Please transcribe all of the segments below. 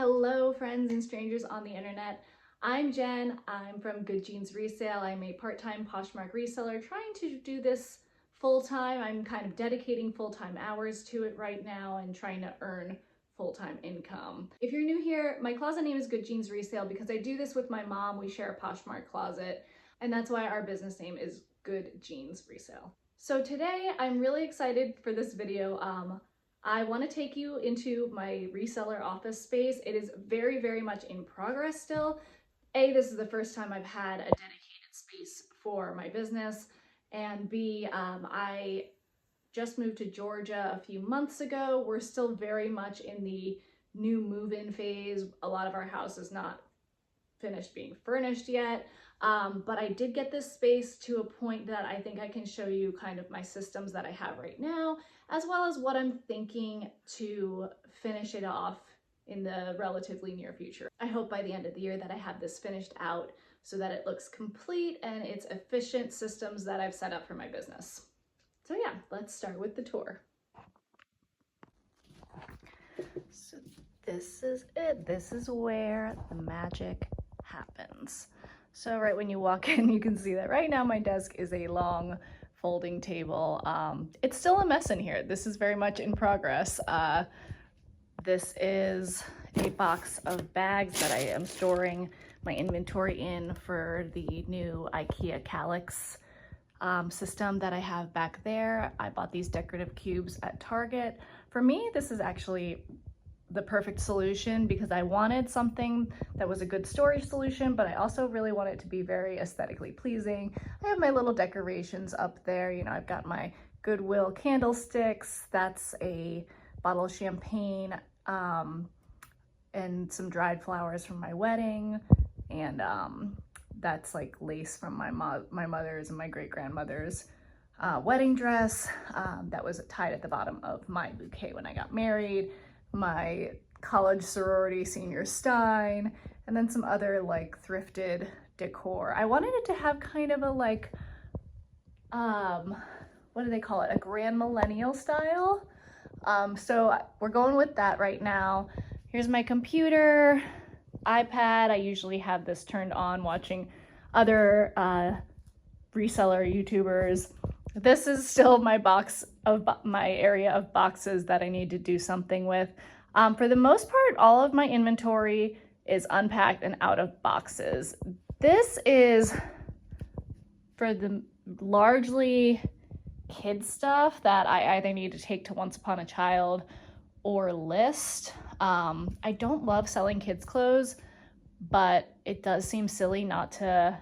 Hello friends and strangers on the internet. I'm Jen. I'm from Good Jeans Resale. I'm a part-time Poshmark reseller trying to do this full-time. I'm kind of dedicating full-time hours to it right now and trying to earn full-time income. If you're new here, my closet name is Good Jeans Resale because I do this with my mom. We share a Poshmark closet, and that's why our business name is Good Jeans Resale. So today I'm really excited for this video. I want to take you into my reseller office space. It is very, very much in progress still. This is the first time I've had a dedicated space for my business. And B, I just moved to Georgia a few months ago. We're still very much in the new move-in phase. A lot of our house is not finished being furnished yet. But I did get this space to a point that I think I can show you kind of my systems that I have right now, as well as what I'm thinking to finish it off in the relatively near future. I hope by the end of the year that I have this finished out so that it looks complete and it's efficient systems that I've set up for my business. So yeah, let's start with the tour. So this is it. This is where the magic happens. So right when you walk in, you can see that right now my desk is a long folding table. It's still a mess in here. This is very much in progress. This is a box of bags that I am storing my inventory in for the new IKEA Calyx system that I have back there. I bought these decorative cubes at Target. For me, this is actually the perfect solution because I wanted something that was a good storage solution, but I also really want it to be very aesthetically pleasing. I have my little decorations up there. You know, I've got my Goodwill candlesticks. That's a bottle of champagne and some dried flowers from my wedding. And that's like lace from my mother's and my great-grandmother's wedding dress that was tied at the bottom of my bouquet when I got married. My college sorority senior stein, and then some other like thrifted decor. I wanted it to have kind of a like, what do they call it? A grand millennial style. So we're going with that right now. Here's my computer, iPad. I usually have this turned on watching other reseller YouTubers. This is still my box of my area of boxes that I need to do something with. For the most part, all of my inventory is unpacked and out of boxes. This is for the largely kid stuff that I either need to take to Once Upon a Child or list. I don't love selling kids clothes, but it does seem silly not to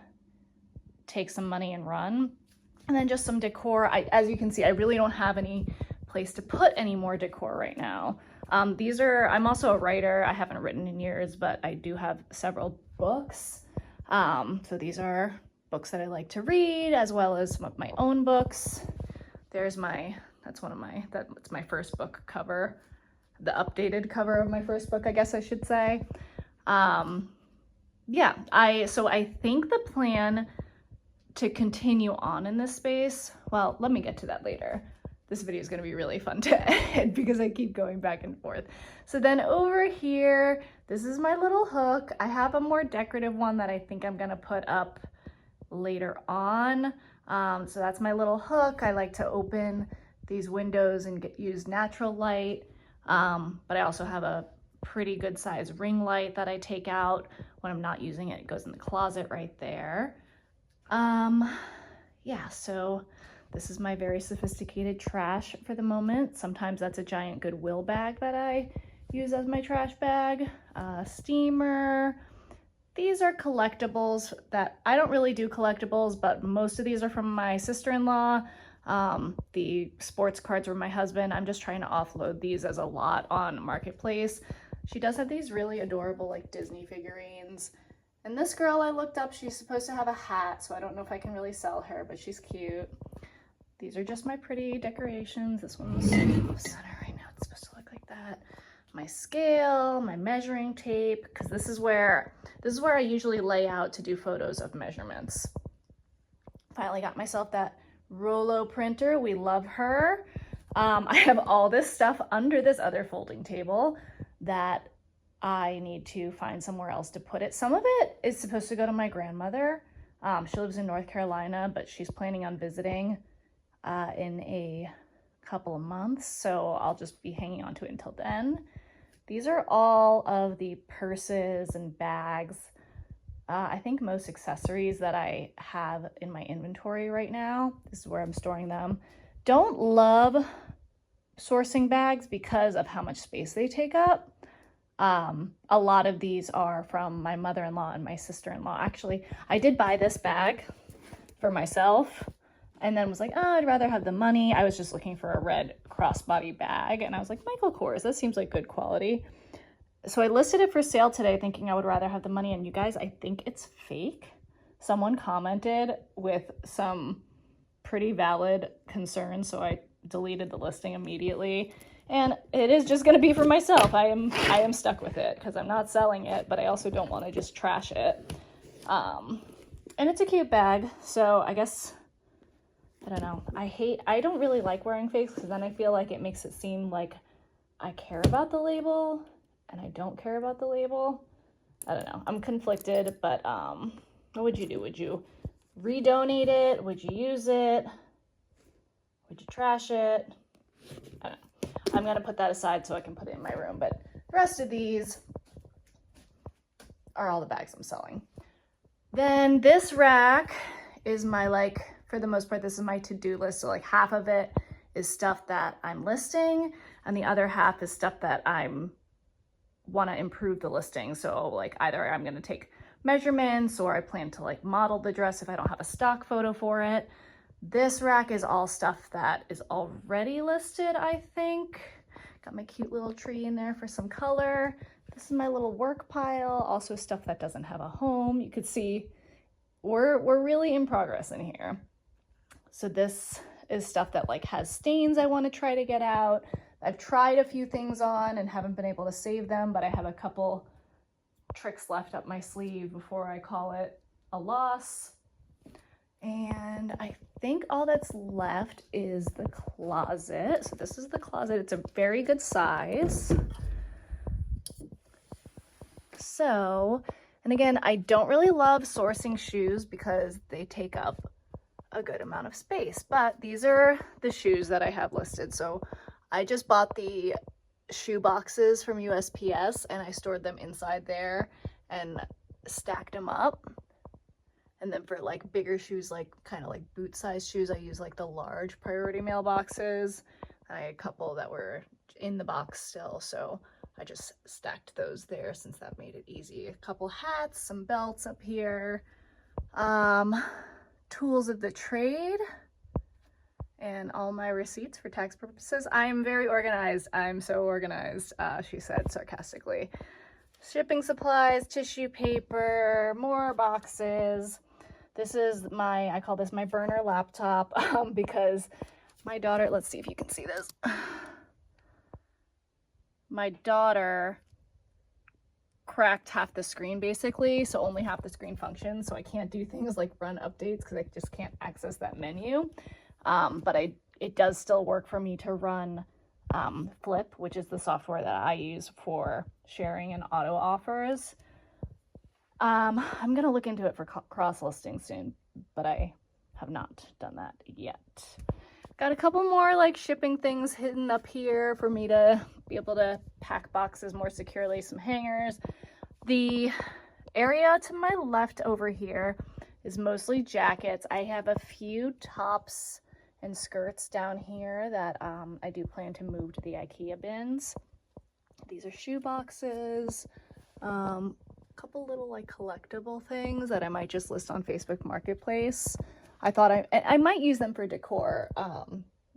take some money and run. And then just some decor. As you can see, I really don't have any place to put any more decor right now. I'm also a writer. I haven't written in years, but I do have several books. So these are books that I like to read, as well as some of my own books. That's my first book cover, the updated cover of my first book, I guess I should say. Yeah, so I think the plan to continue on in this space, well, let me get to that later. This video is going to be really fun to edit because I keep going back and forth. So then over here, this is my little hook. I have a more decorative one that I think I'm going to put up later on. So that's my little hook. I like to open these windows and use natural light. But I also have a pretty good size ring light that I take out when I'm not using it. It goes in the closet right there. Yeah, so this is my very sophisticated trash for the moment. Sometimes that's a giant Goodwill bag that I use as my trash bag. Steamer. These are collectibles that I don't really do collectibles, but most of these are from my sister-in-law. The sports cards were my husband. I'm just trying to offload these as a lot on Marketplace. She does have these really adorable like Disney figurines. And this girl I looked up, she's supposed to have a hat, so I don't know if I can really sell her, but she's cute. These are just my pretty decorations. This one's center right now. It's supposed to look like that. My scale, my measuring tape, because this is where I usually lay out to do photos of measurements. Finally got myself that Rollo printer. We love her. I have all this stuff under this other folding table that I need to find somewhere else to put it. Some of it is supposed to go to my grandmother. She lives in North Carolina, but she's planning on visiting in a couple of months, so I'll just be hanging on to it until then. These are all of the purses and bags. I think most accessories that I have in my inventory right now. This is where I'm storing them. Don't love sourcing bags because of how much space they take up. A lot of these are from my mother-in-law and my sister-in-law. Actually, I did buy this bag for myself and then was like, oh, I'd rather have the money. I was just looking for a red crossbody bag and I was like, Michael Kors, that seems like good quality. So I listed it for sale today thinking I would rather have the money, and you guys, I think it's fake. Someone commented with some pretty valid concerns, so I deleted the listing immediately. And it is just going to be for myself. I am stuck with it because I'm not selling it, but I also don't want to just trash it. And it's a cute bag, so I guess, I don't know. I don't really like wearing fakes because then I feel like it makes it seem like I care about the label and I don't care about the label. I don't know. I'm conflicted, but what would you do? Would you redonate it? Would you use it? Would you trash it? I don't know. I'm going to put that aside so I can put it in my room, but the rest of these are all the bags I'm selling. Then this rack is my, like, for the most part, this is my to-do list. So like half of it is stuff that I'm listing and the other half is stuff that I'm want to improve the listing. So like either I'm going to take measurements or I plan to like model the dress if I don't have a stock photo for it. This rack is all stuff that is already listed, I think. Got my cute little tree in there for some color. This is my little work pile, also stuff that doesn't have a home. You could see we're really in progress in here. So this is stuff that like has stains I want to try to get out. I've tried a few things on and haven't been able to save them, but I have a couple tricks left up my sleeve before I call it a loss. And I think all that's left is the closet. So this is the closet. It's a very good size. So, and again, I don't really love sourcing shoes because they take up a good amount of space, but these are the shoes that I have listed. So I just bought the shoe boxes from USPS and I stored them inside there and stacked them up. And then for like bigger shoes, like kind of like boot size shoes, I use like the large priority mail boxes. I had a couple that were in the box still, so I just stacked those there since that made it easy. A couple hats, some belts up here, tools of the trade, and all my receipts for tax purposes. I am very organized. I'm so organized, she said sarcastically. Shipping supplies, tissue paper, more boxes. This is my, I call this my burner laptop because my daughter, let's see if you can see this. My daughter cracked half the screen basically, so only half the screen functions, so I can't do things like run updates because I just can't access that menu. But it does still work for me to run Flip, which is the software that I use for sharing and auto offers. I'm gonna look into it for cross listing soon, but I have not done that yet. Got a couple more like shipping things hidden up here for me to be able to pack boxes more securely, some hangers. The area to my left over here is mostly jackets. I have a few tops and skirts down here that I do plan to move to the IKEA bins. These are shoe boxes, couple little like collectible things that I might just list on Facebook Marketplace. I thought I might use them for decor,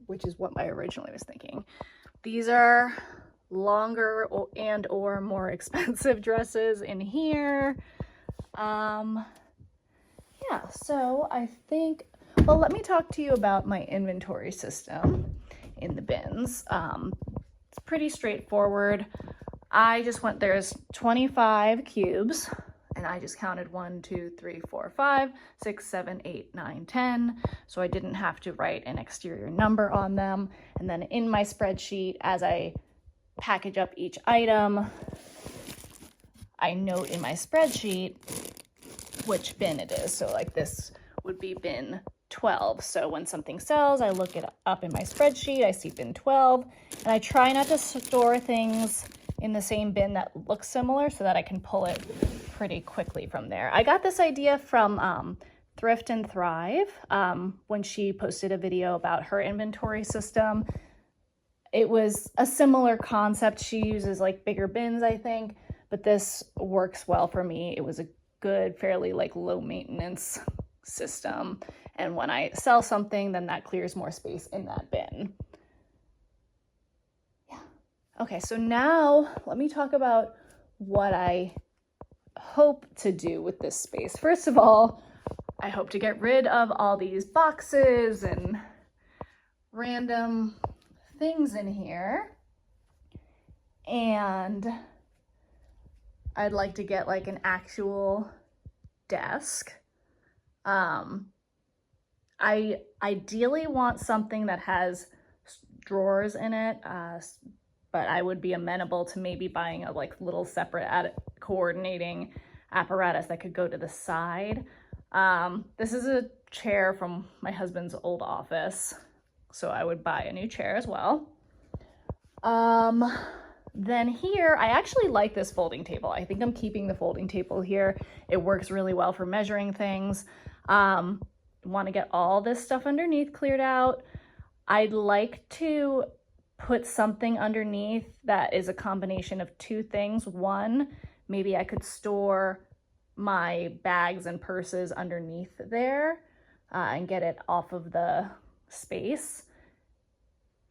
which is what I originally was thinking. These are longer or more expensive dresses in here. Yeah, so I think, well, let me talk to you about my inventory system in the bins. It's pretty straightforward. I just went, there's 25 cubes, and I just counted 1, 2, 3, 4, 5, 6, 7, 8, 9, 10. So I didn't have to write an exterior number on them. And then in my spreadsheet, as I package up each item, I note in my spreadsheet which bin it is. So like this would be bin 12. So when something sells, I look it up in my spreadsheet, I see bin 12, and I try not to store things in the same bin that looks similar so that I can pull it pretty quickly from there. I got this idea from Thrift and Thrive when she posted a video about her inventory system. It was a similar concept. She uses like bigger bins, I think, but this works well for me. It was a good, fairly like low maintenance system. And when I sell something, then that clears more space in that bin. Yeah. Okay, so now let me talk about what I hope to do with this space. First of all, I hope to get rid of all these boxes and random things in here. And I'd like to get like an actual desk. I ideally want something that has drawers in it, but I would be amenable to maybe buying a like little separate coordinating apparatus that could go to the side. This is a chair from my husband's old office, so I would buy a new chair as well. Then here, I actually like this folding table. I think I'm keeping the folding table here. It works really well for measuring things. Want to get all this stuff underneath cleared out. I'd like to put something underneath that is a combination of two things. One, maybe I could store my bags and purses underneath there and get it off of the space.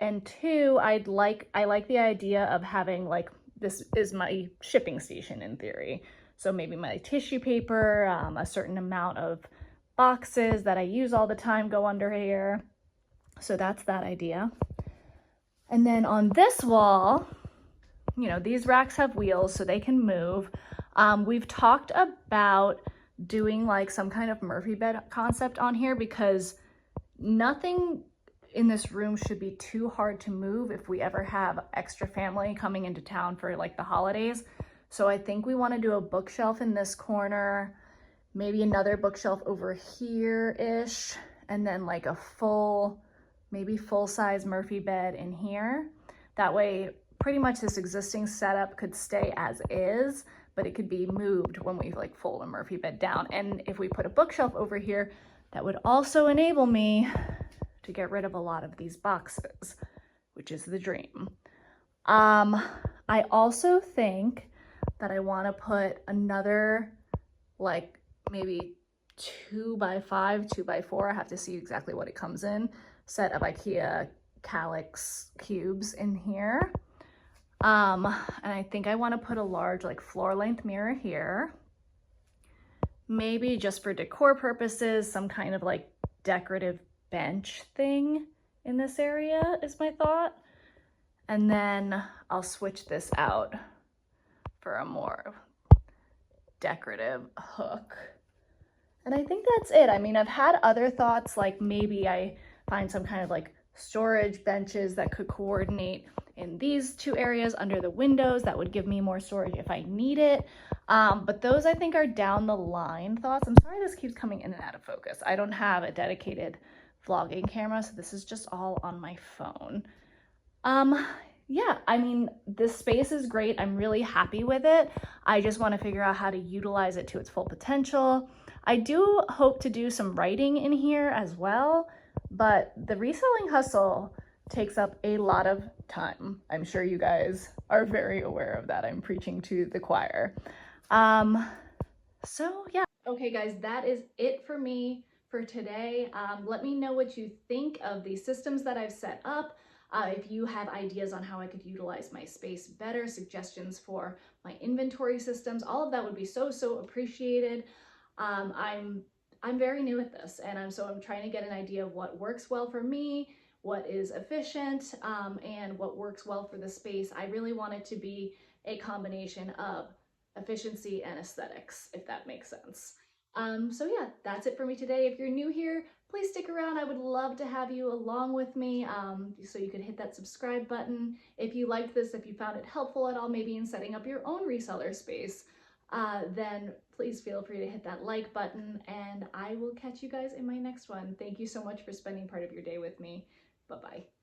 And two, I like the idea of having like, this is my shipping station in theory. So maybe my tissue paper, a certain amount of boxes that I use all the time go under here. So that's that idea. And then on this wall, you know, these racks have wheels so they can move. We've talked about doing like some kind of Murphy bed concept on here because nothing in this room should be too hard to move if we ever have extra family coming into town for like the holidays. So I think we want to do a bookshelf in this corner, maybe another bookshelf over here-ish, and then like a maybe full-size Murphy bed in here. That way, pretty much this existing setup could stay as is, but it could be moved when we like fold a Murphy bed down. And if we put a bookshelf over here, that would also enable me to get rid of a lot of these boxes, which is the dream. I also think that I want to put another like maybe 2x5, 2x4, I have to see exactly what it comes in, set of IKEA Calyx cubes in here. And I think I want to put a large like floor length mirror here. Maybe just for decor purposes, some kind of like decorative bench thing in this area is my thought. And then I'll switch this out for a more decorative hook. And I think that's it. I mean, I've had other thoughts, like maybe I find some kind of like storage benches that could coordinate in these two areas under the windows that would give me more storage if I need it. But those I think are down the line thoughts. I'm sorry this keeps coming in and out of focus. I don't have a dedicated vlogging camera, so this is just all on my phone. Yeah, I mean, this space is great. I'm really happy with it. I just want to figure out how to utilize it to its full potential. I do hope to do some writing in here as well, but the reselling hustle takes up a lot of time. I'm sure you guys are very aware of that. I'm preaching to the choir. So yeah. Okay guys, that is it for me for today. Let me know what you think of the systems that I've set up. If you have ideas on how I could utilize my space better, suggestions for my inventory systems, all of that would be so appreciated. I'm very new at this, and I'm trying to get an idea of what works well for me, what is efficient, and what works well for the space. I really want it to be a combination of efficiency and aesthetics, if that makes sense. So yeah, that's it for me today. If you're new here, please stick around. I would love to have you along with me, so you could hit that subscribe button. If you liked this, if you found it helpful at all, maybe in setting up your own reseller space, then please feel free to hit that like button, and I will catch you guys in my next one. Thank you so much for spending part of your day with me. Bye-bye.